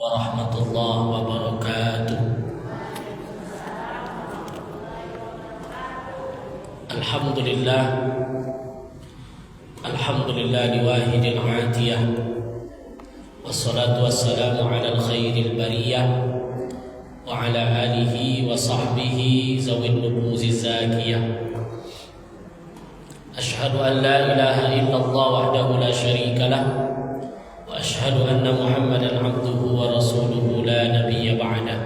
warahmatullahi wabarakatuh. Alhamdulillah liwahidil atiyah, wassalatu wassalamu ala khairil bariyah wa ala alihi wa sahbihi zawin nubuzi zakiyah. Ashhadu an la ilaha illallah wahdahu la syarika lah, wa ashhadu anna Muhammadan abduhu wa rasuluhu la nabiyya ba'dah.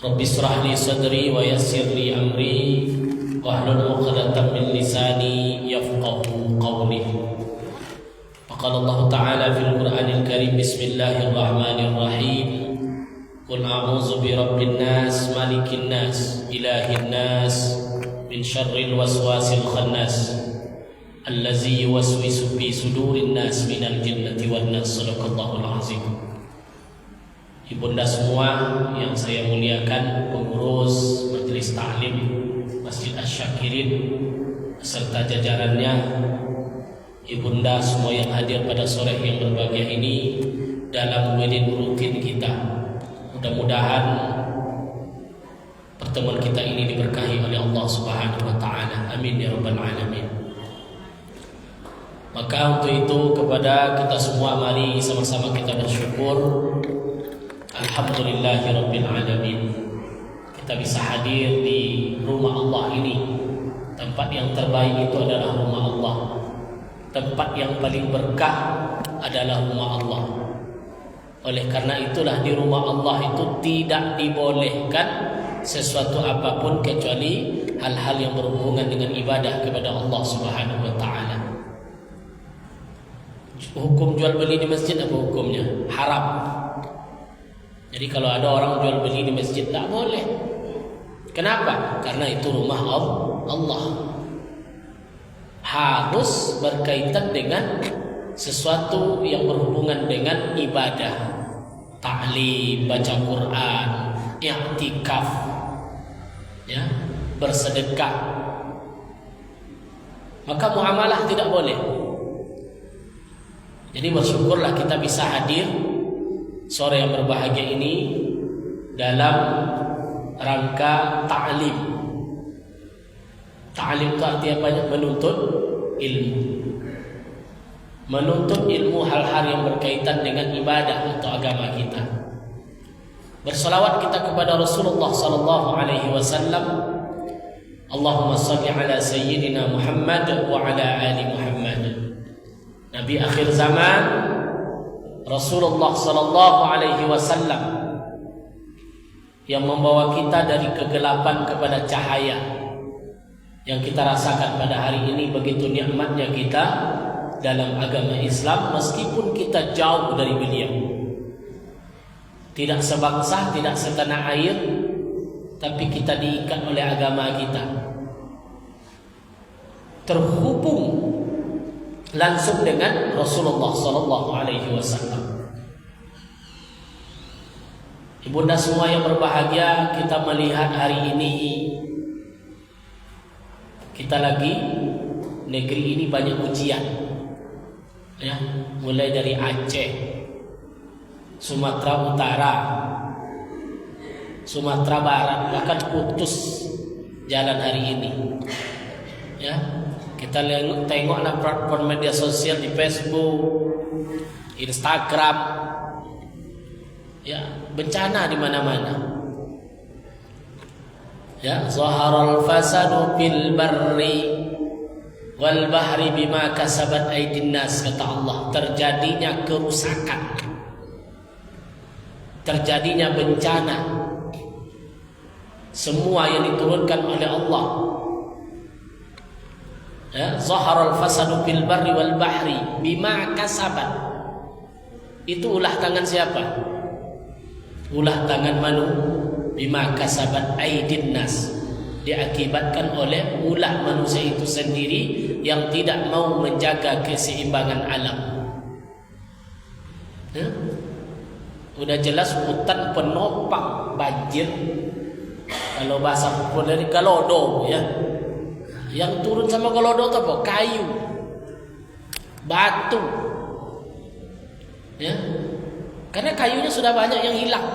Rabbi israh li sadri wa yassir li amri wahlul 'uqdatam min lisani yafqahu qawli. Faqala Allah Ta'ala fil Qur'anil Karim, bismillahirrahmanirrahim. Qul a'udzu birabbin nas, malikin nas, ilahin nas, min syarril waswasil khannas, allazi yuwaswisu fi sudurin nas minal jinnati wan nas. Shadaqallahul azim. Ibunda semua yang saya muliakan, pengurus Majelis Ta'lim Masjid Asy-Syakirin serta jajarannya, ibunda semua yang hadir pada sore yang berbahagia ini dalam wedding rutin kita. Mudah-mudahan pertemuan kita ini diberkahi oleh Allah Subhanahu wa taala. Amin ya rabbal alamin. Maka untuk itu kepada kita semua, mari sama-sama kita bersyukur. Alhamdulillahirabbil alamin. Kita bisa hadir di rumah Allah ini. Tempat yang terbaik itu adalah rumah Allah. Tempat yang paling berkah adalah rumah Allah. Oleh karena itulah di rumah Allah itu tidak dibolehkan sesuatu apapun kecuali hal-hal yang berhubungan dengan ibadah kepada Allah Subhanahu wa taala. Hukum jual beli di masjid apa hukumnya? Haram. Jadi kalau ada orang jual beli di masjid tak boleh. Kenapa? Karena itu rumah Allah. Harus berkaitan dengan sesuatu yang berhubungan dengan ibadah, ta'lim, baca Quran, i'tikaf, ya, bersedekah. Maka muamalah tidak boleh. Jadi bersyukurlah kita bisa hadir sore yang berbahagia ini dalam rangka ta'lim. Ta'lim itu artinya banyak menuntut ilmu. Menuntut ilmu hal-hal yang berkaitan dengan ibadah atau agama kita. Berselawat kita kepada Rasulullah sallallahu alaihi wasallam. Allahumma shalli ala sayyidina Muhammad wa ala ali Muhammad. Nabi akhir zaman Rasulullah sallallahu alaihi wasallam yang membawa kita dari kegelapan kepada cahaya. Yang kita rasakan pada hari ini begitu nikmatnya kita dalam agama Islam, meskipun kita jauh dari beliau, tidak sebangsa, tidak setanah air, tapi kita diikat oleh agama kita, terhubung langsung dengan Rasulullah sallallahu alaihi wasallam. Ibunda semua yang berbahagia, kita melihat hari ini kita lagi negeri ini banyak ujian, ya, mulai dari Aceh, Sumatera Utara, Sumatera Barat, bahkan putus jalan hari ini. Ya, kita tengoklah platform media sosial di Facebook, Instagram, ya, bencana di mana-mana. Ya, zaharal fasadu fil barri wal bahri bima kasabat aydin nas, kata Allah. Terjadinya kerusakan, terjadinya bencana, semua yang diturunkan oleh Allah. Ya, zaharal fasadu fil barri wal bahri bima kasabat. Itu ulah tangan siapa? Ulah tangan manusia. Bima kasabat aydin nas, diakibatkan oleh ulah manusia itu sendiri yang tidak mau menjaga keseimbangan alam. Ya? Udah jelas hutan penopang banjir. Kalau bahasa populer galodo, ya. Yang turun sama galodo itu apa? Kayu, batu, ya. Karena kayunya sudah banyak yang hilang.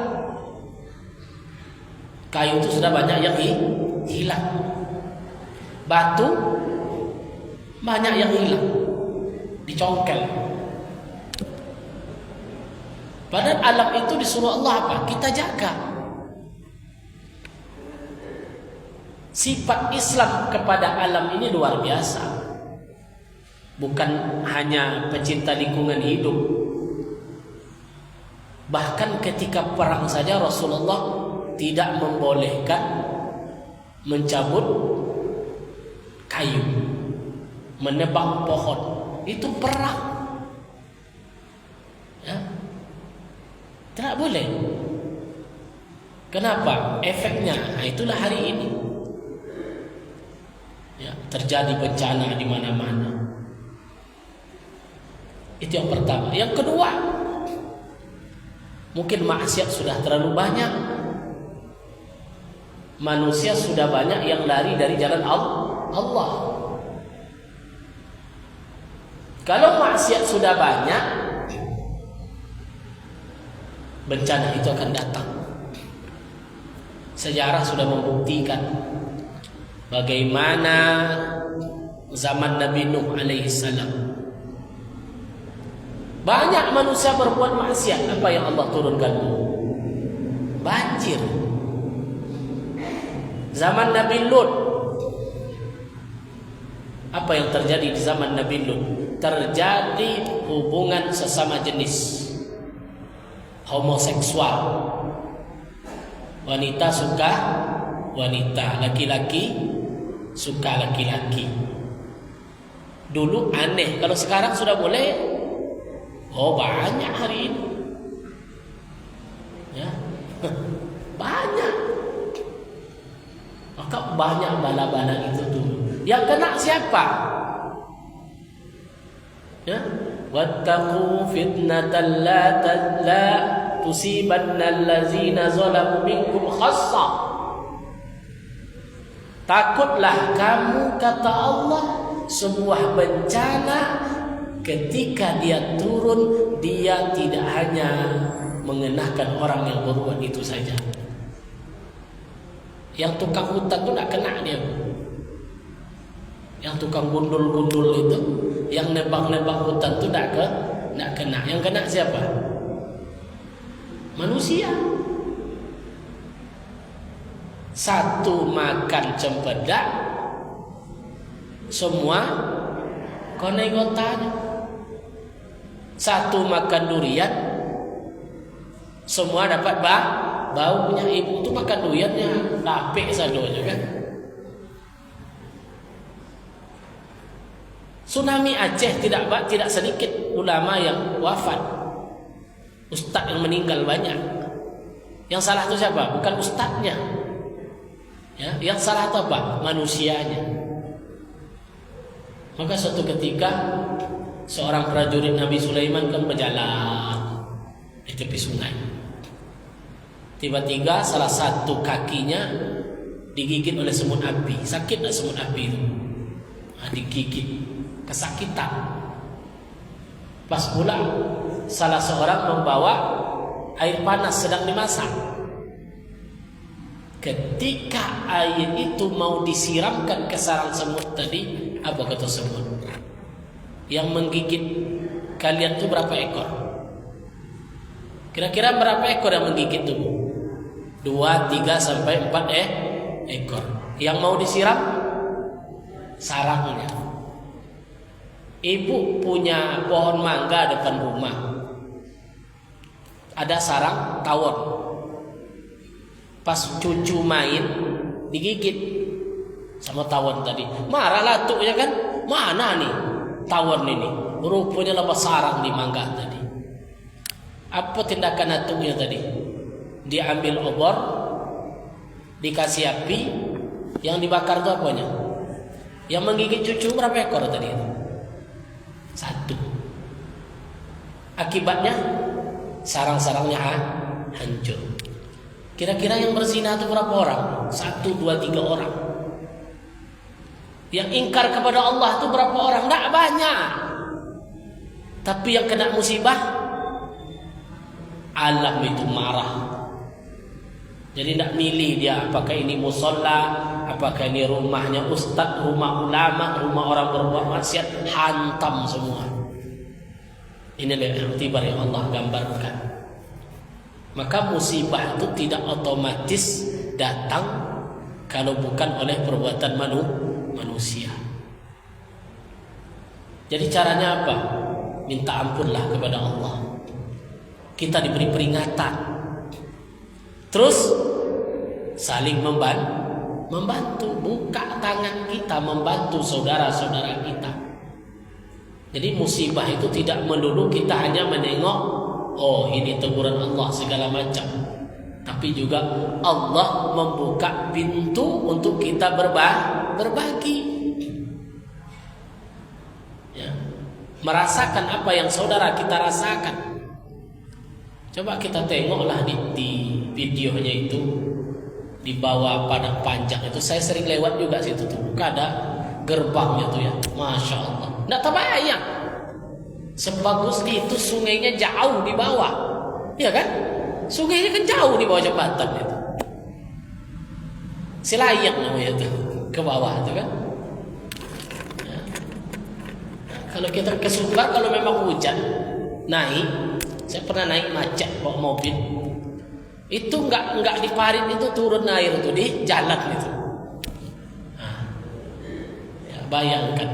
Kayu itu sudah banyak yang hilang. Batu banyak yang hilang, dicongkel. Padahal alam itu disuruh Allah apa? Kita jaga. Sifat Islam kepada alam ini luar biasa. Bukan hanya pecinta lingkungan hidup. Bahkan ketika perang saja Rasulullah tidak membolehkan mencabut kayu, menebang pohon. Itu perang. Ya. Tidak boleh. Kenapa? Efeknya, itulah hari ini. Ya, terjadi bencana di mana-mana. Itu yang pertama. Yang kedua, mungkin maksiat sudah terlalu banyak. Manusia sudah banyak yang lari dari jalan Allah. Kalau maksiat sudah banyak, bencana itu akan datang. Sejarah sudah membuktikan bagaimana zaman Nabi Nuh alaihi salam. Banyak manusia berbuat maksiat. Apa yang Allah turunkan? Banjir. Zaman Nabi Lut. Apa yang terjadi di zaman Nabi Lut? Terjadi hubungan sesama jenis, homoseksual. Wanita suka wanita, laki-laki suka laki-laki. Dulu aneh, kalau sekarang sudah boleh. Oh, banyak hari ini. Ya. Banyak. Maka banyak bala-bala itu dulu. Yang kena siapa? Ya. Wattaqu fitnatan la tusibanna allazina zalamu minkum khassa. Takutlah kamu, kata Allah, sebuah bencana ketika dia turun, dia tidak hanya mengenakan orang yang berbuat itu saja. Yang tukang hutan itu tidak kena dia. Yang tukang gundul-gundul itu, yang nebang-nebang hutan itu tidak kena. Yang kena siapa? Manusia. Satu makan cempedak, semua konegotanya. Satu makan durian, semua dapat baunya. Ibu tu makan duriannya lapik sadonya kan. Tsunami Aceh tidak sedikit ulama yang wafat, ustaz yang meninggal banyak. Yang salah itu siapa? Bukan ustaznya. Ya, yang salah itu apa? Manusianya. Maka suatu ketika seorang prajurit Nabi Sulaiman kan berjalan di tepi sungai. Tiba-tiba salah satu kakinya digigit oleh semut api. Sakit tak semut api itu? Digigit, kesakitan. Pas pula salah seorang membawa air panas sedang dimasak. Ketika air itu mau disiramkan ke sarang semut tadi, apa kata semut? Yang menggigit kalian itu berapa ekor? Kira-kira berapa ekor yang menggigit tubuh? 2, 3 sampai 4 ekor. Yang mau disiram sarangnya. Ibu punya pohon mangga depan rumah. Ada sarang tawon. Pas cucu main digigit sama tawon tadi. Marahlah tuknya kan. Mana nih tawon ini? Rupanya lepas sarang di mangga tadi. Apa tindakan atuknya tadi? Dia ambil obor, dikasih api, yang dibakar itu apanya? Yang menggigit cucu berapa ekor tadi? 1. Akibatnya sarang-sarangnya hancur. Kira-kira yang berzina itu berapa orang? 1, 2, 3 orang. Yang ingkar kepada Allah itu berapa orang? Tidak banyak. Tapi yang kena musibah Alam itu marah. Jadi tidak milih dia apakah ini musola, apakah ini rumahnya ustadz, rumah ulama, rumah orang berbuat maksiat, hantam semua. Inilah iktibar yang Allah gambarkan. Maka musibah itu tidak otomatis datang kalau bukan oleh perbuatan manusia. Jadi caranya apa? Minta ampunlah kepada Allah. Kita diberi peringatan. Terus saling membantu, buka tangan kita membantu saudara-saudara kita. Jadi musibah itu tidak melulu kita hanya menengok, oh ini teguran Allah segala macam. Tapi juga Allah membuka pintu untuk kita berbagi. Ya. Merasakan apa yang saudara kita rasakan. Coba kita tengoklah di videonya itu, di bawah padang panjang itu. Saya sering lewat juga situ tuh. Ada gerbangnya tuh ya, masya Allah. Nggak terbayang sebagus itu, sungainya jauh di bawah, ya kan? Sungainya kan jauh di bawah jembatan itu. Selayang namanya tuh, ke bawah tuh kan. Ya. Nah, kalau kita ke Sumbar, kalau memang hujan naik, saya pernah naik macet bawa mobil. Itu nggak di parit itu turun air itu di jalan itu. Nah, ya bayangkan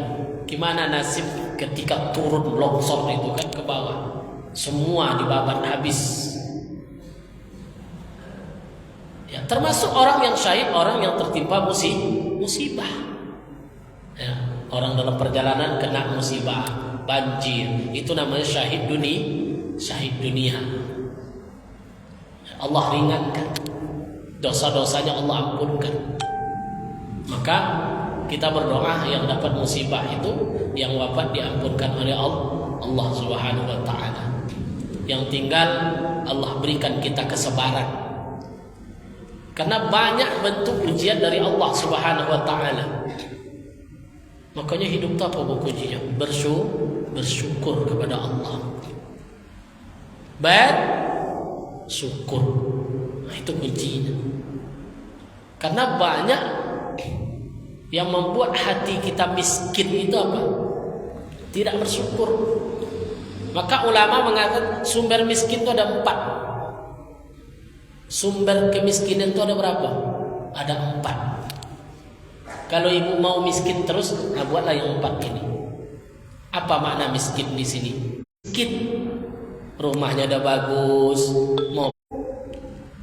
gimana nasib ketika turun longsor itu kan ke bawah, semua dibabat habis. Ya, termasuk orang yang syahid, orang yang tertimpa musibah. Ya, orang dalam perjalanan kena musibah, banjir, itu namanya syahid dunia. Allah ringankan, dosa-dosanya Allah ampunkan. Maka kita berdoa yang dapat musibah itu, yang wafat diampunkan oleh Allah Subhanahu wa taala. Yang tinggal Allah berikan kita kesabaran. Karena banyak bentuk ujian dari Allah Subhanahu wa taala. Makanya hidup itu apa kuncinya? Bersyukur kepada Allah. Syukur. Nah, itu kuncinya. Karena banyak yang membuat hati kita miskin itu apa? Tidak bersyukur. Maka ulama mengatakan sumber miskin itu ada 4. Sumber kemiskinan itu ada berapa? Ada 4. Kalau ibu mau miskin terus, nah buatlah yang 4 ini. Apa makna miskin di sini? Miskin, rumahnya udah bagus, mau.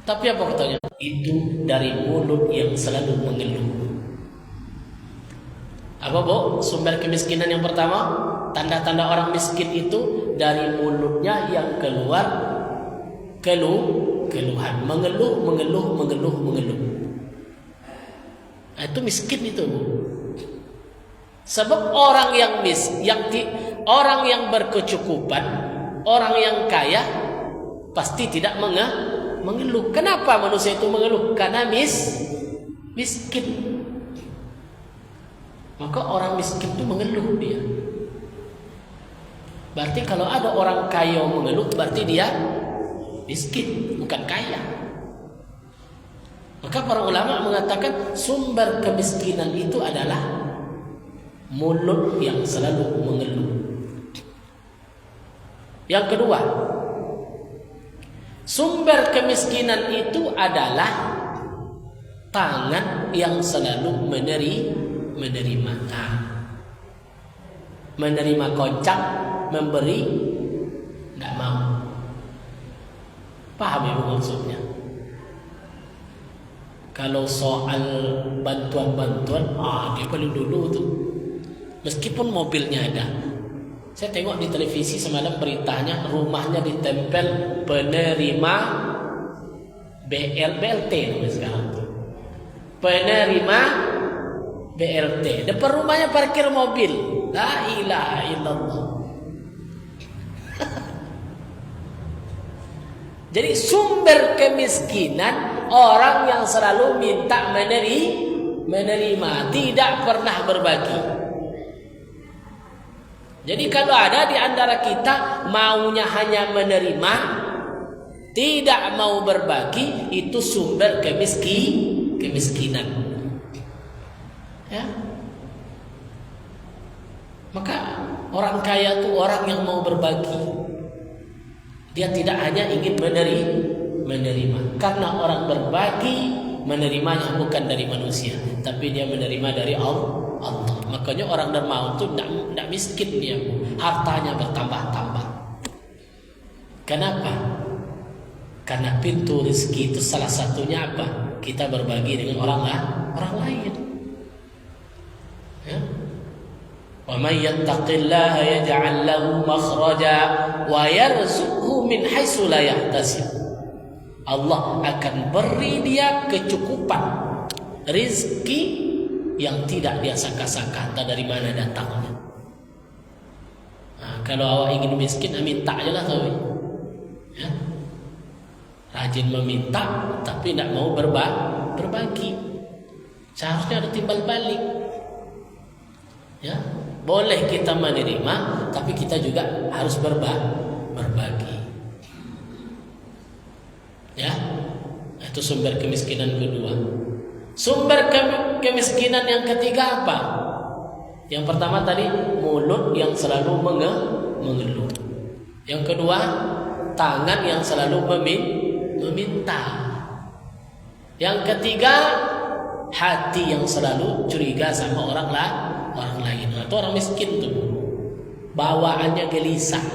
Tapi apa katanya? Itu dari mulut yang selalu mengeluh. Apa bu? Sumber kemiskinan yang pertama, tanda-tanda orang miskin itu dari mulutnya yang keluar keluhan, mengeluh. Nah, itu miskin itu bu. Sebab orang orang yang berkecukupan, orang yang kaya pasti tidak mengeluh. Kenapa manusia itu mengeluh? Karena miskin. Maka orang miskin itu mengeluh dia. Berarti kalau ada orang kaya mengeluh, berarti dia miskin, bukan kaya. Maka para ulama mengatakan sumber kemiskinan itu adalah mulut yang selalu mengeluh. Yang kedua, sumber kemiskinan itu adalah tangan yang selalu menerima. Menerima kocak, memberi tidak mau. Paham ibu maksudnya? Kalau soal bantuan-bantuan, dia paling dulu tuh. Meskipun mobilnya ada. Saya tengok di televisi semalam beritanya, rumahnya ditempel penerima BLT namanya sekarang tuh. Penerima BLT. Depan rumahnya parkir mobil. La ilaha illallah. Jadi sumber kemiskinan orang yang selalu minta menerima, tidak pernah berbagi. Jadi kalau ada di antara kita maunya hanya menerima, Tidak mau berbagi itu sumber kemiskinan. Ya. Maka orang kaya itu orang yang mau berbagi. Dia tidak hanya ingin menerima. Karena orang berbagi menerimanya bukan dari manusia, tapi dia menerima dari Allah. Makanya orang dermawan itu tidak miskin dia, hartanya bertambah-tambah. Kenapa? Karena pintu rezeki itu salah satunya apa? Kita berbagi dengan orang lain. Ya. Wa may yattaqillaha yaj'al lahu makhraja wa yarzuqhu min haitsu la yahtasib. Allah akan beri dia kecukupan rezeki yang tidak dia sangka-sangka, entah dari mana datangnya. Nah, kalau awak ingin miskin, minta aja lah kau. Ya. Rajin meminta tapi tidak mau berbagi. Seharusnya ada timbal balik. Ya, boleh kita menerima, tapi kita juga harus berbagi. Ya, itu sumber kemiskinan kedua. Sumber kemiskinan yang ketiga apa? Yang pertama tadi mulut yang selalu mengeluh. Yang kedua tangan yang selalu meminta. Yang ketiga hati yang selalu curiga sama orang lain. Itu orang miskin tuh. Bawaannya gelisah.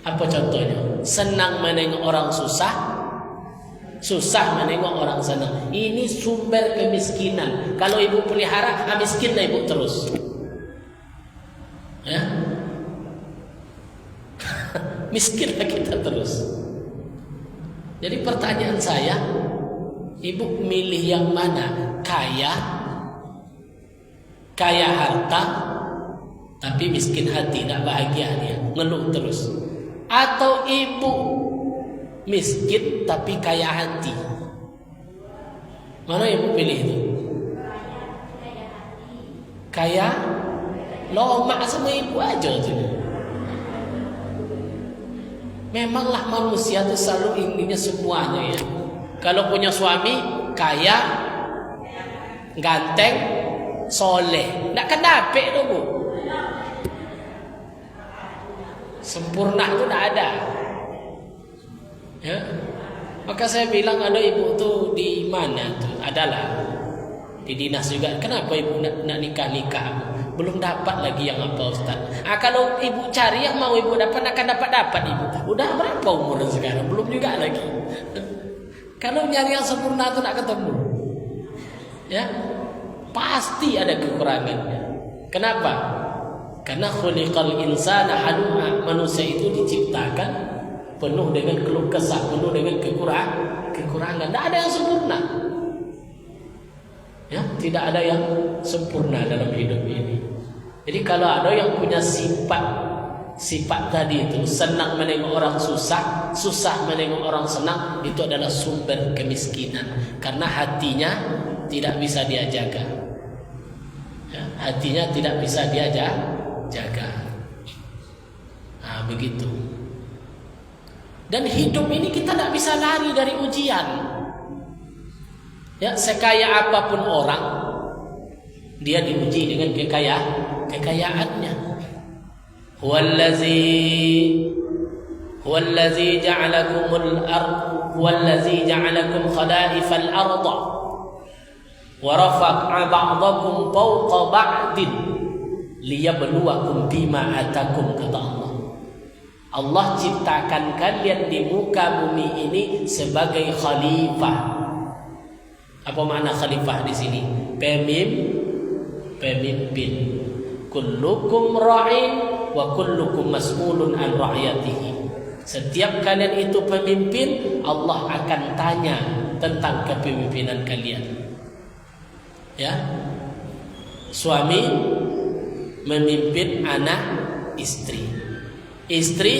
Apa contohnya? Senang menengok orang susah, susah menengok orang senang. Ini sumber kemiskinan. Kalau ibu pelihara, miskinlah ibu terus. Ya? Miskinlah kita terus. Jadi pertanyaan saya, ibu milih yang mana? Kaya harta, tapi miskin hati, tidak bahagia dia, ngeluh terus. Atau ibu miskin tapi kaya hati. Mana ibu pilih itu? Kaya lomak sama ibu aja tuh. Memanglah manusia itu selalu inginnya semuanya ya. Kalau punya suami kaya, ganteng, soleh, tidak akan dapat tuh bu. Sempurna itu tidak ada. Ya. Maka saya bilang ada ibu tuh di mana tuh? Adalah di dinas juga. Kenapa ibu nak nikah? Belum dapat lagi yang apa Ustaz? Kalau ibu cari yang mau ibu dapat akan dapat ibu. Udah berapa umur sekarang? Belum juga lagi. Kalau nyari yang sempurna itu tidak ketemu. Ya, pasti ada kekurangannya. Kenapa? Karena khuliqal insana halu'a, manusia itu diciptakan penuh dengan keluh kesah, penuh dengan kekurangan. Tidak ada yang sempurna. Ya, tidak ada yang sempurna dalam hidup ini. Jadi kalau ada yang punya sifat tadi itu senang menengok orang susah, susah menengok orang senang, itu adalah sumber kemiskinan. Karena hatinya tidak bisa dia jaga. Ya, hatinya tidak bisa dia jaga. Nah, begitu. Dan hidup ini kita tidak bisa lari dari ujian. Ya, sekaya apapun orang, dia diuji dengan kekayaannya. Huwallazi ja'alakumul ardh, huwallazi ja'alakum khalaifal ardh wa rafa'a ba'dakum fawqa ba'din liyabluwakum bima atakum, kata Allah. Allah ciptakan kalian di muka bumi ini sebagai khalifah. Apa makna khalifah di sini? Pemimpin. Kullukum ra'in wa kullukum mas'ulun an ra'yatihi. Setiap kalian itu pemimpin, Allah akan tanya tentang kepemimpinan kalian. Ya. Suami memimpin anak istri. Istri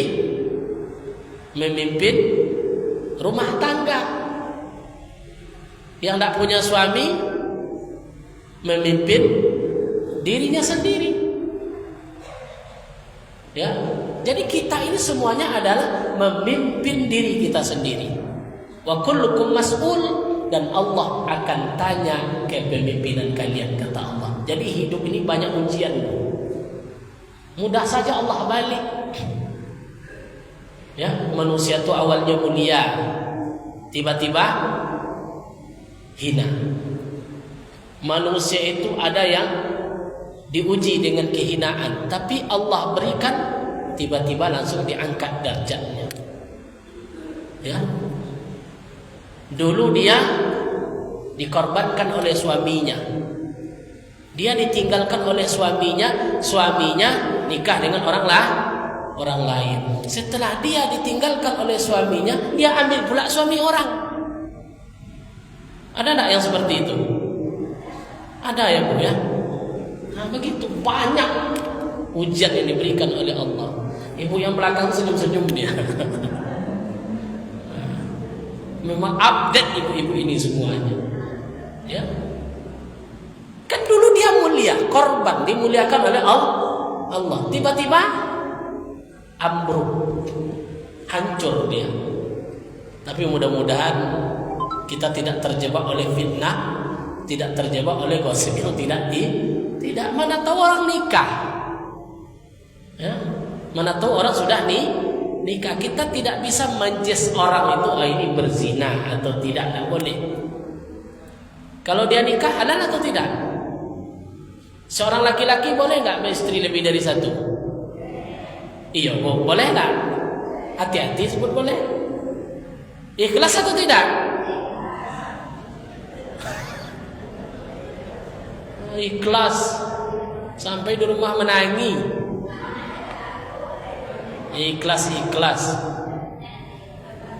memimpin rumah tangga. Yang tidak punya suami memimpin dirinya sendiri. Ya. Jadi kita ini semuanya adalah memimpin diri kita sendiri. Wa kullukum mas'ul, dan Allah akan tanya kepemimpinan kalian, kata Allah. Jadi hidup ini banyak ujian. Mudah saja Allah balik. Ya, manusia itu awalnya mulia, tiba-tiba hina. Manusia itu ada yang diuji dengan kehinaan, tapi Allah berikan tiba-tiba langsung diangkat derajatnya. Ya. Dulu dia dikorbankan oleh suaminya. Dia ditinggalkan oleh suaminya, suaminya nikah dengan orang lain. Setelah dia ditinggalkan oleh suaminya, dia ambil pula suami orang. Ada enggak yang seperti itu? Ada ya, Bu ya? Nah, begitu banyak ujian yang diberikan oleh Allah. Ibu yang belakang senyum-senyum dia. Memang update ibu-ibu ini semuanya. Ya. Kan dulu dia mulia, korban, dimuliakan oleh Allah. Tiba-tiba ambruk, hancur dia. Tapi mudah-mudahan kita tidak terjebak oleh fitnah, tidak terjebak oleh gosip yang tidak. Mana tahu orang nikah, ya, mana tahu orang sudah nikah. Kita tidak bisa menjudge orang itu ini berzina atau tidak boleh. Kalau dia nikah halal atau tidak? Seorang laki-laki boleh nggak beristri lebih dari satu? Iya, boleh nggak? Hati-hati sebut boleh. Ikhlas atau tidak? Ikhlas sampai di rumah menangi. Ikhlas.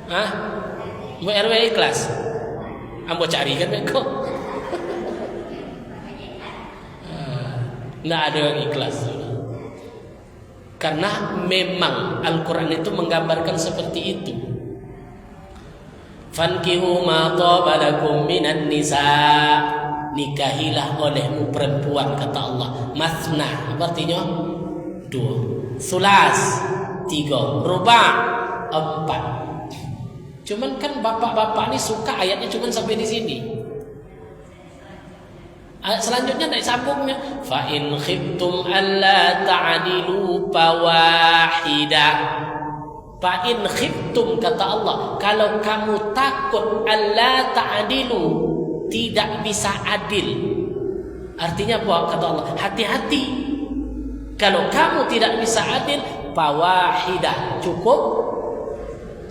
Hah? Mbak RW ikhlas? Ambo cari kan kok? Nggak ada yang ikhlas. Karena memang Al-Quran itu menggambarkan seperti itu. Fankihu ma taba lakum minan nisa, nikahilah olehmu perempuan, kata Allah. Masna, artinya 2, sulas 3, ruba' 4. Cuman kan bapak-bapak ini suka ayatnya cuman sampai di sini. Ayat selanjutnya tidak sambungnya. Fa in khiftum alla ta'dilu fawahidah. Fa in khiftum, kata Allah, kalau kamu takut alla ta'dilu, tidak bisa adil. Artinya apa kata Allah? Hati-hati. Kalau kamu tidak bisa adil, fawahidah, cukup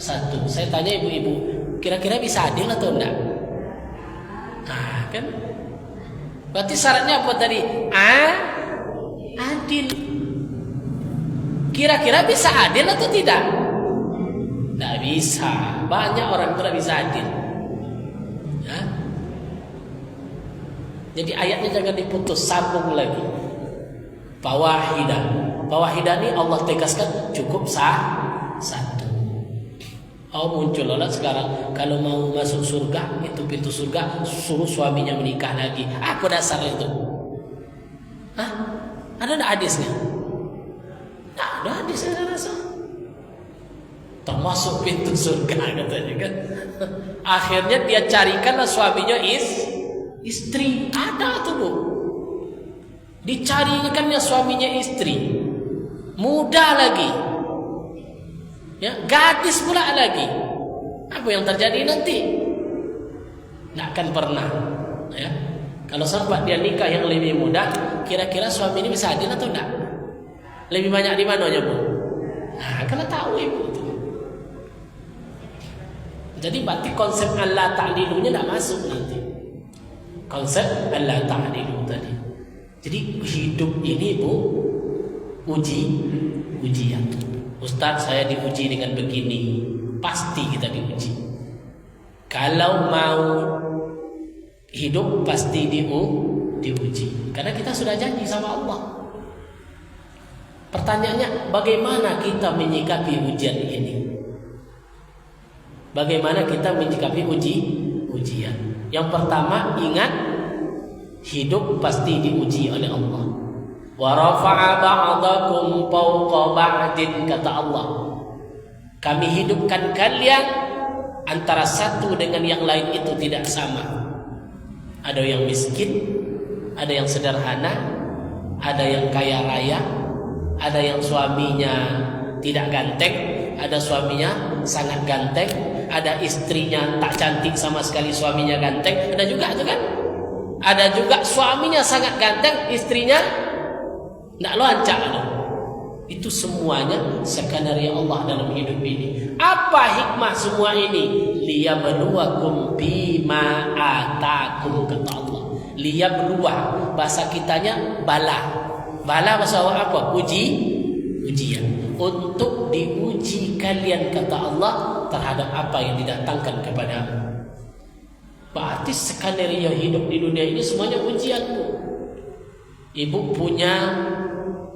1. Saya tanya ibu-ibu, kira-kira bisa adil atau enggak? Nah, kan? Berarti syaratnya apa tadi? Adil. Kira-kira bisa adil atau tidak? Tidak bisa. Banyak orang tidak bisa adil. Ya? Jadi ayatnya jangan diputus, sambung lagi. Fawahidah. Fawahidah ini Allah tegaskan cukup 1. Muncul lah sekarang kalau mau masuk surga, itu pintu surga suruh suaminya menikah lagi. Apa dasar itu? Hah? Ada hadisnya? Tak ada hadisnya rasa. Termasuk pintu surga katanya kan. Akhirnya dia carikanlah suaminya istri. Ada tuh, Bu. Dicarikannya suaminya istri. Muda lagi. Ya, gadis pula lagi. Apa yang terjadi nanti? Tidak akan pernah. Ya. Kalau sempat dia nikah yang lebih muda, kira-kira suami ini bisa adil atau tidak? Lebih banyak di mananya, Bu? Nah, kalau tahu ibu itu. Jadi berarti konsep Allah ta'dilunya tidak masuk nanti. Konsep Allah ta'dilu tadi. Jadi hidup ini, Bu, ujian. Ustaz, saya diuji dengan begini. Pasti kita diuji. Kalau mau hidup pasti diuji. Karena kita sudah janji sama Allah. Pertanyaannya, bagaimana kita menyikapi ujian ini? Bagaimana kita menyikapi ujian? Yang pertama, ingat, hidup pasti diuji oleh Allah. Wa rafa'a ba'dakum fawqa ba'din, kata Allah. Kami hidupkan kalian antara satu dengan yang lain itu tidak sama. Ada yang miskin, ada yang sederhana, ada yang kaya raya, ada yang suaminya tidak ganteng, ada suaminya sangat ganteng, ada istrinya tak cantik sama sekali, suaminya ganteng. Ada juga itu kan? Ada juga suaminya sangat ganteng, istrinya tidak loncak. Itu semuanya skenario Allah dalam hidup ini. Apa hikmah semua ini? Liyabluwakum bima atakum, kata Allah. Liyabluwa, bahasa kitanya bala. Bala bahasa apa? Ujian. Untuk diuji kalian, kata Allah, terhadap apa yang didatangkan kepadamu. Berarti skenario hidup di dunia ini semuanya ujian. Ibu punya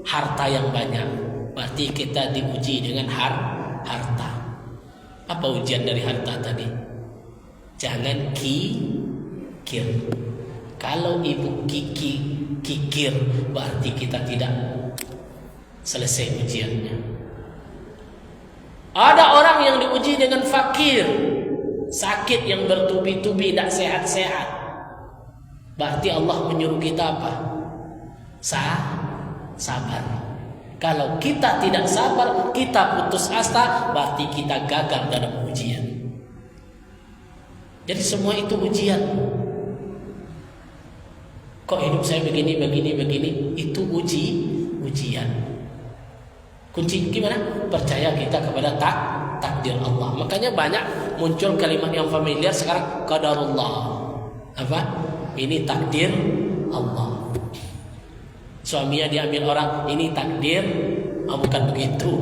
harta yang banyak, berarti kita diuji dengan harta. Apa ujian dari harta tadi? Jangan kikir. Kalau ibu kikir, berarti kita tidak selesai ujiannya. Ada orang yang diuji dengan fakir, sakit yang bertubi-tubi, tidak sehat-sehat. Berarti Allah menyuruh kita apa? Sabar. Kalau kita tidak sabar, kita putus asa, berarti kita gagal dalam ujian. Jadi semua itu ujian. Kok hidup saya begini? Itu ujian. Kunci gimana? Percaya kita kepada takdir Allah. Makanya banyak muncul kalimat yang familiar sekarang, qadarullah. Apa? Ini takdir Allah. Suaminya diambil orang, ini takdir. Bukan begitu.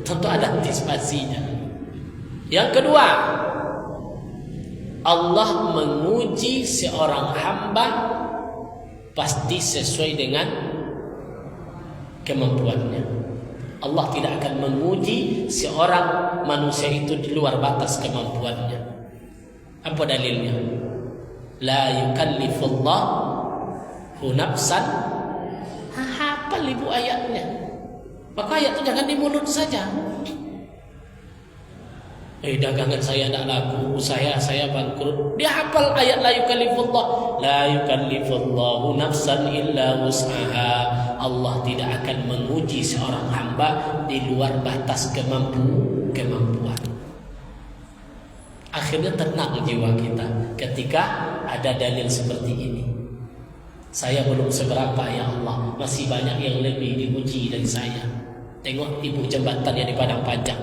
Tentu ada antisipasinya. Yang kedua, Allah menguji seorang hamba pasti sesuai dengan kemampuannya. Allah tidak akan menguji seorang manusia itu di luar batas kemampuannya. Apa dalilnya? La yukallifullahu nafsan. Hafal ibu ayatnya. Maka ayat itu jangan di mulut saja. Dagangan saya tidak laku, usaha saya bangkrut. Dia hafal ayat la yukallifullahu nafsan illa wus'aha. Allah tidak akan menguji seorang hamba di luar batas kemampuan. Akhirnya tenang jiwa kita ketika ada dalil seperti ini. Saya belum seberapa ya Allah, masih banyak yang lebih diuji dari saya. Tengok ibu jembatan yang di Padang Panjang,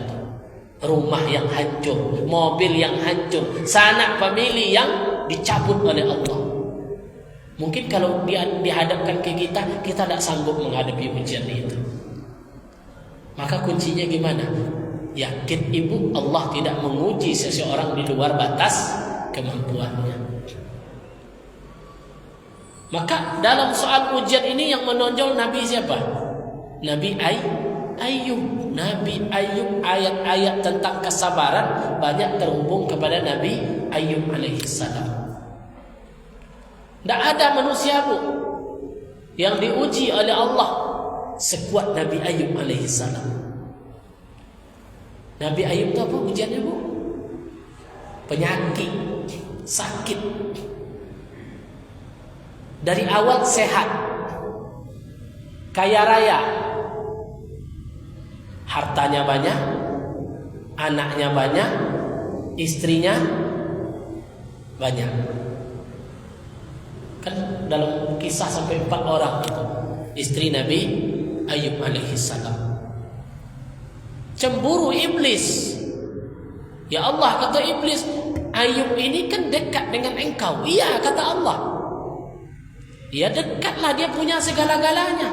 rumah yang hancur, mobil yang hancur, sanak famili yang dicabut oleh Allah. Mungkin kalau dia dihadapkan ke kita tidak sanggup menghadapi ujian itu. Maka kuncinya gimana? Yakin ibu, Allah tidak menguji seseorang di luar batas kemampuannya. Maka dalam soal ujian ini yang menonjol Nabi siapa? Nabi Ayub. Nabi Ayub, ayat-ayat tentang kesabaran banyak terhubung kepada Nabi Ayub alaihissalam. Tidak ada manusia pun yang diuji oleh Allah sekuat Nabi Ayub alaihissalam. Nabi Ayub itu apa ujiannya, Bu? Penyakit, sakit. Dari awal sehat, kaya raya, hartanya banyak, anaknya banyak, istrinya banyak. Kan dalam kisah sampai 4 orang itu istri Nabi Ayub alaihissalam. Cemburu iblis. Ya Allah, kata iblis, Ayub ini kan dekat dengan engkau. Iya, kata Allah. Dia dekatlah, dia punya segala-galanya.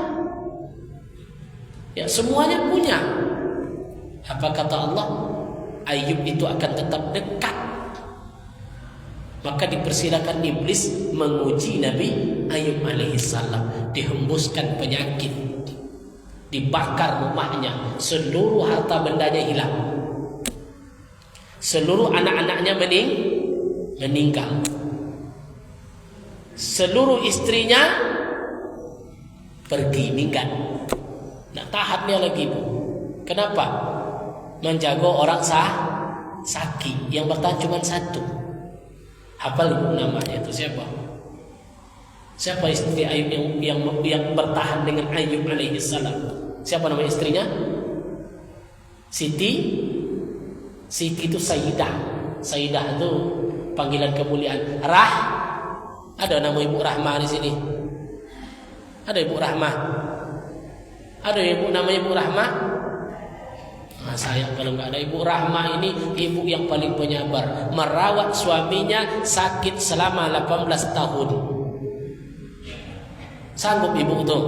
Ya, semuanya punya. Apa kata Allah? Ayub itu akan tetap dekat. Maka dipersilakan iblis menguji Nabi Ayub alaihissalam. Dihembuskan penyakit, dibakar rumahnya, seluruh harta bendanya hilang, seluruh anak-anaknya meninggal, seluruh istrinya pergi, minggat. Nak tahan dia lagi, Bu. Kenapa? Menjaga orang sakit. Yang bertahan cuma satu. Hafal Ibu namanya itu siapa? Siapa istri Ayub yang bertahan dengan Ayub alaihi salam? Siapa nama istrinya? Siti itu Sayyidah. Sayyidah itu panggilan kemuliaan. Ada nama Ibu Rahmah di sini. Ada Ibu Rahmah. Ada ibu namanya Ibu Rahmah. Nah, sayang kalau nggak ada Ibu Rahmah ini, ibu yang paling penyabar, merawat suaminya sakit selama 18 tahun. Sanggup ibu tuh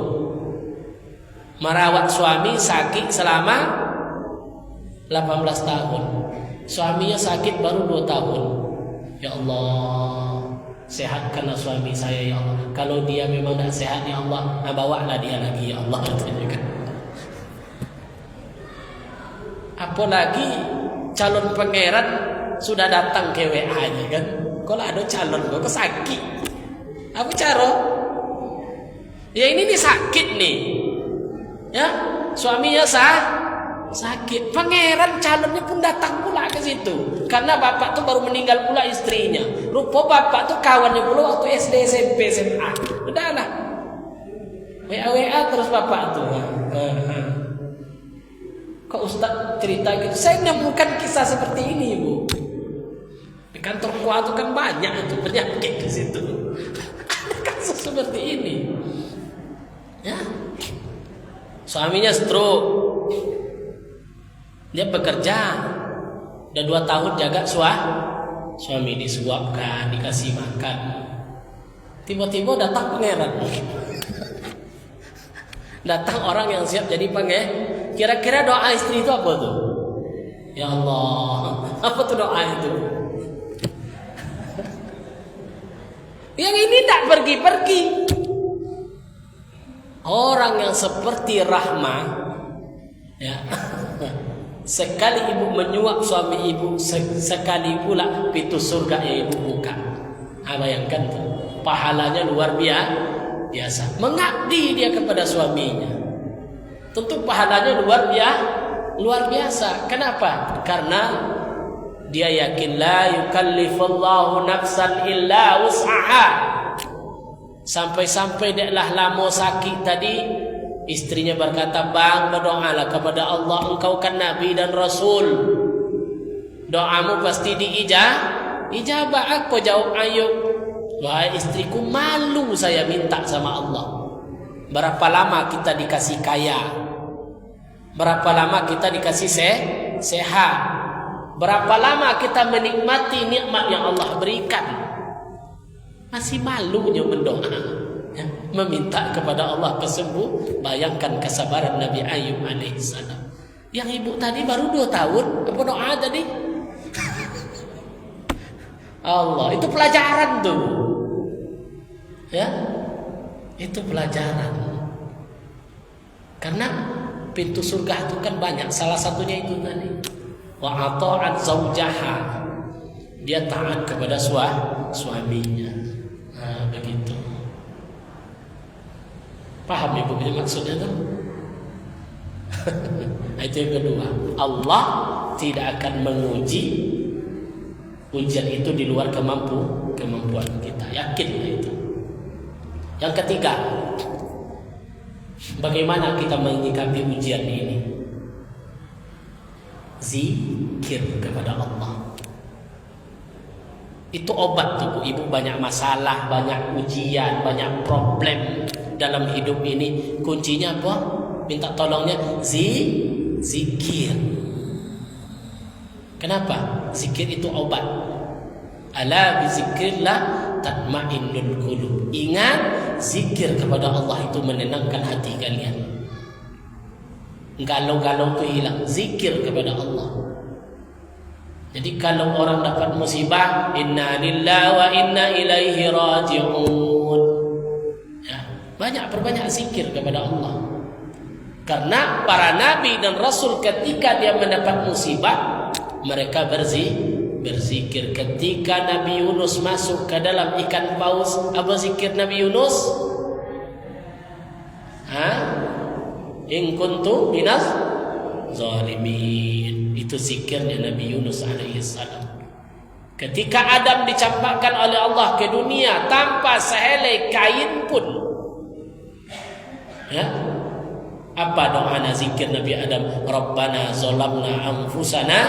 merawat suami sakit selama 18 tahun. Suaminya sakit baru 2 tahun. Ya Allah, sehatkanlah suami saya ya Allah. Kalau dia memang tidak sehat ya Allah, bawalah dia lagi ya Allah. Apalagi calon pangeran sudah datang ke WA-nya kan. Kalau ada calon kok sakit, apa cara? Ya ini nih sakit nih, ya suaminya sakit. Pangeran calonnya pun datang pula ke situ, karena bapak tuh baru meninggal pula istrinya. Rupa bapak tuh kawannya pula waktu SD, SMP, SMA. Udahlah, WA terus bapak tuh. Kok Ustaz cerita gitu? Saya menemukan kisah seperti ini, Bu. Di kantor gua tuh kan banyak itu penyakit di situ. Kasus seperti ini. Ya. Suaminya stroke. Dia bekerja. Udah 2 tahun jaga suami, disuapkan, dikasih makan. Tiba-tiba datang pangeran. Datang orang yang siap jadi pangeran. Kira-kira doa istri itu apa tuh? Ya Allah, apa tuh doa itu? Yang ini tak pergi-pergi. Orang yang seperti Rahmah, ya, sekali ibu menyuap suami ibu, sekali pula pintu surga yang ibu buka. Bayangkan tuh, pahalanya luar biasa. Mengabdi dia kepada suaminya. Tentu pahalanya luar biasa. Kenapa? Karena dia yakin la yukallifullahu nafsan illa wus'aha. Sampai-sampai deklah lama sakit tadi, istrinya berkata, "Bang, berdoalah kepada Allah, engkau kan Nabi dan Rasul. Doamu pasti ijabah." Apa jawab Ayub? Wahai istriku, malu saya minta sama Allah. Berapa lama kita dikasih kaya? Berapa lama kita dikasih sehat? Berapa lama kita menikmati nikmat yang Allah berikan? Masih malunya berdoa, ya, meminta kepada Allah kesembuh. Bayangkan kesabaran Nabi Ayub alaihissalam. Yang ibu tadi baru 2 tahun, apa doa tadi? Allah, itu pelajaran tuh. Ya, itu pelajaran. Karena pintu surga itu kan banyak. Salah satunya itu tadi. Wa ata'at zaujaha. Dia taat kepada suaminya. Nah, begitu. Paham Ibu maksudnya tuh? Itu yang kedua. Allah tidak akan menguji ujian itu di luar kemampuan kita. Yakinlah itu. Yang ketiga, bagaimana kita menyikapi ujian ini? Zikir kepada Allah. Itu obat tuh, Ibu. Banyak masalah, banyak ujian, banyak problem dalam hidup ini. Kuncinya apa? Minta tolongnya zikir. Kenapa? Zikir itu obat. Ala bizikrillah tatma'innul qulub. Ingat, zikir kepada Allah itu menenangkan hati kalian. Galau-galau itu hilang. Zikir kepada Allah. Jadi kalau orang dapat musibah, inna lillahi wa inna ilaihi raji'un. Ya, perbanyak zikir kepada Allah. Karena para nabi dan rasul ketika dia mendapat musibah, mereka berzikir. Ketika Nabi Yunus masuk ke dalam ikan paus, apa zikir Nabi Yunus? In kuntu minaz zalimin. Itu zikirnya Nabi Yunus alaihi salam. Ketika Adam dicampakkan oleh Allah ke dunia tanpa sehelai kain pun, apa doa zikir Nabi Adam? Rabbana zalamna anfusana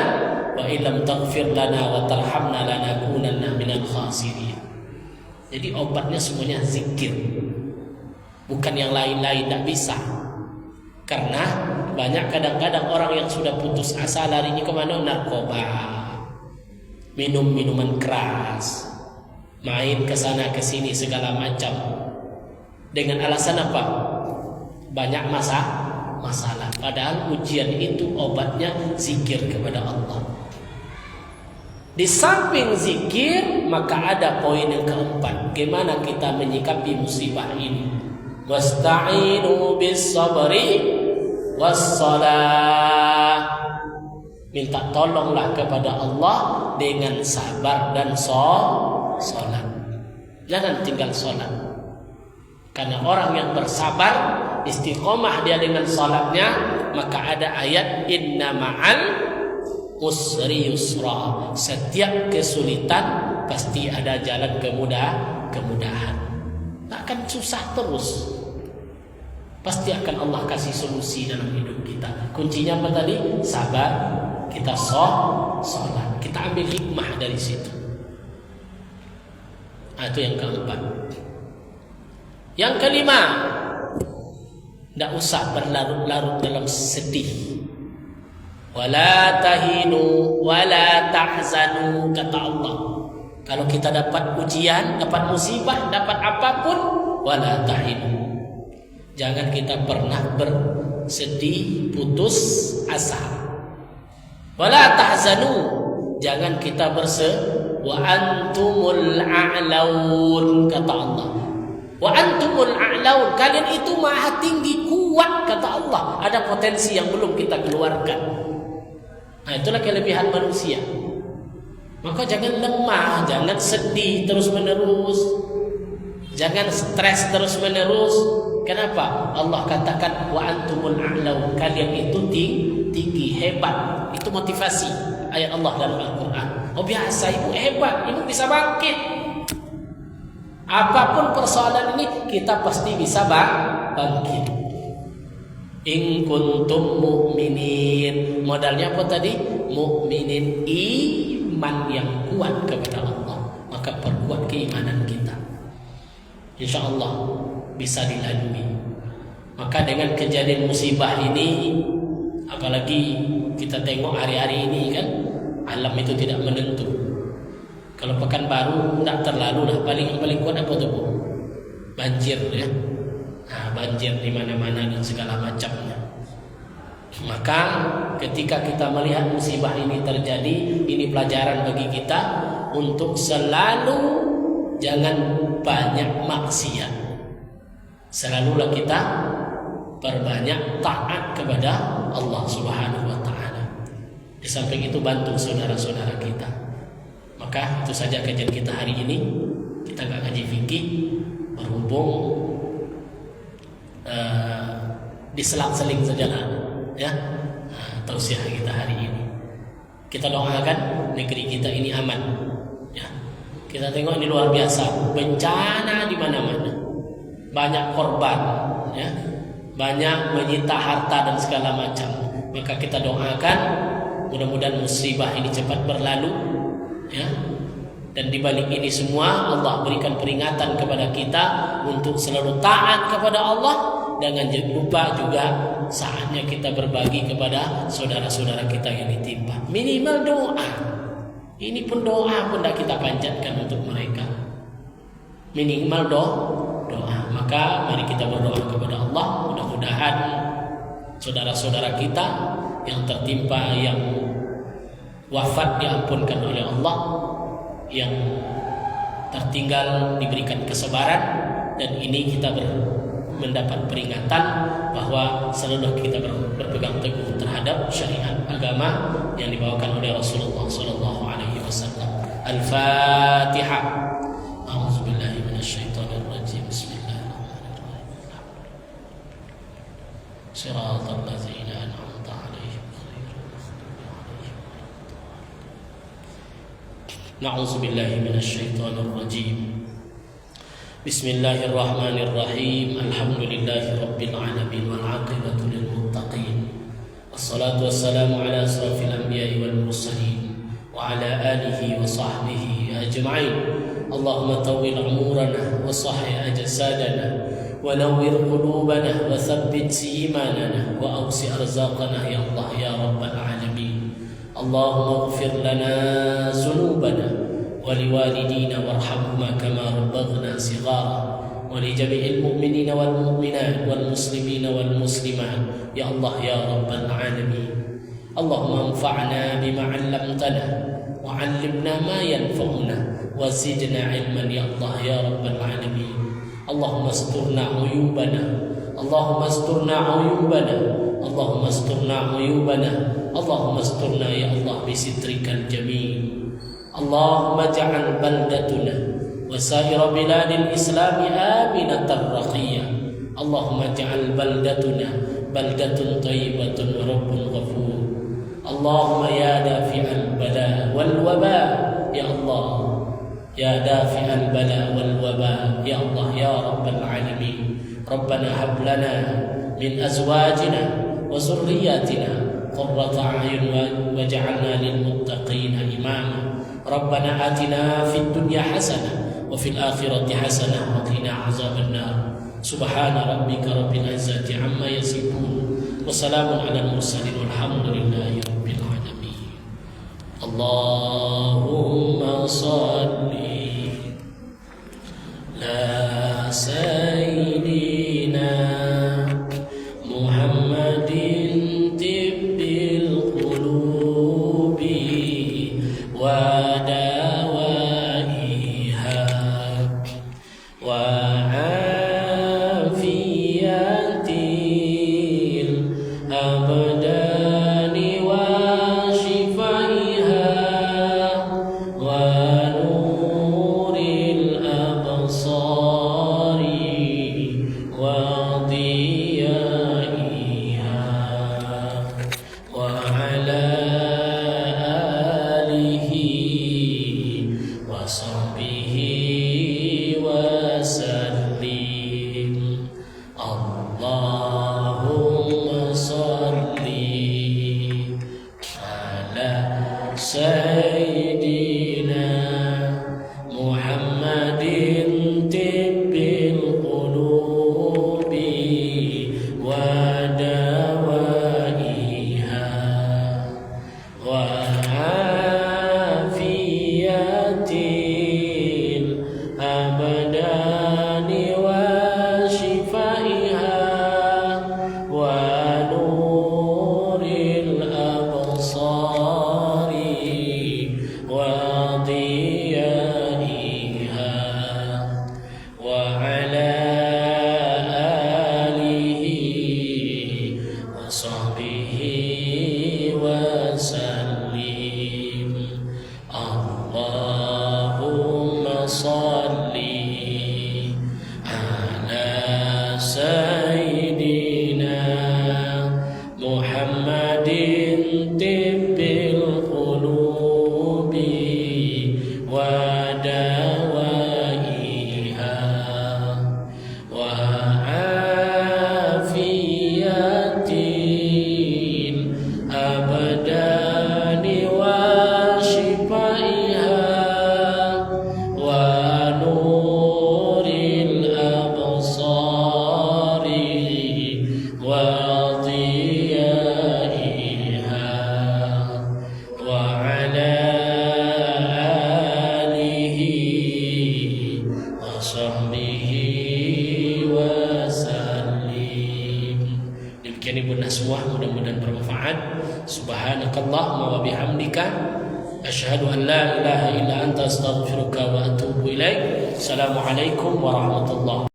wa illam taghfir lana wa tarhamna lanakunanna minal khasirin. Jadi obatnya semuanya zikir, bukan yang lain-lain. Tidak bisa, karena banyak kadang-kadang orang yang sudah putus asa larinya kemana? Narkoba, minum minuman keras, main kesana kesini segala macam, dengan alasan apa? Banyak masalah. Padahal ujian itu obatnya zikir kepada Allah. Di samping zikir, maka ada poin yang keempat. Bagaimana kita menyikapi musibah ini? Wasta'inu bis sabri was salah. Minta tolonglah kepada Allah dengan sabar dan salat. Jangan tinggal salat. Karena orang yang bersabar, istiqomah dia dengan salatnya, maka ada ayat inna ma'al usri yusra. Setiap kesulitan pasti ada jalan kemudahan. Tak akan susah terus. Pasti akan Allah kasih solusi dalam hidup kita. Kuncinya apa tadi? Sabar. Kita sholat. Kita ambil hikmah dari situ. Itu yang keempat. Yang kelima, tidak usah berlarut-larut dalam sedih. Wala tahinu wala tahzanu, kata Allah. Kalau kita dapat ujian, dapat musibah, dapat apapun, wala tahinu, jangan kita pernah bersedih, putus asa. Wala tahzanu, jangan kita wa antumul a'laun, kata Allah. Wa antumul a'laun, kalian itu maha tinggi, kuat, kata Allah. Ada potensi yang belum kita keluarkan. Nah, itulah kelebihan manusia. Maka jangan lemah, jangan sedih terus menerus, jangan stres terus menerus. Kenapa? Allah katakan wa antumul a'laun, kalian itu tinggi, hebat. Itu motivasi ayat Allah dalam Al-Quran. Oh biasa, ibu hebat, ibu bisa bangkit. Apapun persoalan ini, kita pasti bisa bangkit. In kuntum mu'minin. Modalnya apa tadi? Mu'minin, iman yang kuat kepada Allah. Maka perkuat keimanan kita, insya Allah bisa dilalui. Maka dengan kejadian musibah ini, apalagi kita tengok hari-hari ini kan, alam itu tidak menentu. Kalau Pekanbaru tidak terlalu lah, paling kuat apa tuh? Banjir ya. Nah, banjir di mana-mana dan segala macamnya. Maka ketika kita melihat musibah ini terjadi, ini pelajaran bagi kita untuk selalu jangan banyak maksiat. Selalulah kita perbanyak taat kepada Allah Subhanahu wa taala. Di samping itu bantu saudara-saudara kita. Maka itu saja kajian kita hari ini. Kita nggak ngaji fikih, berhubung diselang-seling sajalah ya. Tausiah kita hari ini, kita doakan negeri kita ini aman ya. Kita tengok ini luar biasa, bencana di mana-mana, banyak korban ya, banyak menyita harta dan segala macam. Maka kita doakan mudah-mudahan musibah ini cepat berlalu ya. Dan di balik ini semua Allah berikan peringatan kepada kita untuk selalu taat kepada Allah. Jangan lupa juga saatnya kita berbagi kepada saudara-saudara kita yang ditimpa. Minimal doa. Ini pun doa pun tidak kita panjatkan untuk mereka. Minimal doa. Maka mari kita berdoa kepada Allah. Mudah-mudahan saudara-saudara kita yang tertimpa, yang wafat diampunkan oleh Allah, yang tertinggal diberikan kesabaran, dan ini kita mendapat peringatan bahwa selalu kita berpegang teguh terhadap syariat agama yang dibawakan oleh Rasulullah sallallahu alaihi wasallam. Al-Fatihah. A'udzubillahi minasyaitonir rajim. Bismillahirrahmanirrahim. صراط الذين أنعمت عليهم غير المغضوب عليهم. نعوذ بالله من الشيطان الرجيم. بسم الله الرحمن الرحيم. الحمد لله رب العالمين والعاقبة للمتقين، والصلاة والسلام على أشرف الأنبياء والمرسلين وعلى آله وصحبه أجمعين. اللهم طول عمرنا وصحح أجسادنا ونور قلوبنا وثبت إيماننا وأوسع أرزاقنا يا الله يا رب العالمين. اللهم اغفر لنا ذنوبنا ولوالدينا وارحمهما كما ربونا صغارا، ولجميع المؤمنين والمؤمنات والمسلمين والمسلمات يا الله يا رب العالمين. اللهم انفعنا بما علمتنا وعلمنا ما ينفعنا وزدنا علما يا الله يا رب العالمين. اللهم استرنا عيوبنا، اللهم استرنا عيوبنا، اللهم استرنا عيوبنا، اللهم استرنا يا الله بسترك الجميل. اللهم اجعل بلدتنا وسائر بلاد الإسلام آمنة رخية. اللهم اجعل بلدتنا بلدة طيبة ورب غفور. اللهم يا دافع البلاء والوباء يا الله، يا دافع البلاء والوباء يا الله يا رب العالمين. ربنا هب لنا من أزواجنا وذرياتنا قرة أعين واجعلنا للمتقين إماما. ربنا آتنا في الدنيا حسنة وفي الآخرة حسنة وقنا عذاب النار. سبحان ربك رب العزة عما يصفون وسلام على المرسلين والحمد لله رب العالمين. اللهم صل على سيدنا محمد طب القلوب ودوائها وعافية الأبدان وشفائها ونور الأبصار وضيائها وعلى آله وصحبه وسلم. اللهم صل على سيدنا محمد طب القلوب ودوائها وعافية الأبدان وشفائها ونور الأبصار وضيائها وعلى آله وصحبه وسلم. اللهم صل على سيدنا محمد طب القلوب ودوائها وعافية الأبدان وشفائها ونور الأبصار وضيائها وعلى آله وصحبه وسلم. Demikian ibu semua, mudah-mudahan bermanfaat. Subhanakallahumma wa bihamdika asyhadu an la ilaha illa anta astaghfiruka wa atubu ilaik. Assalamualaikum warahmatullahi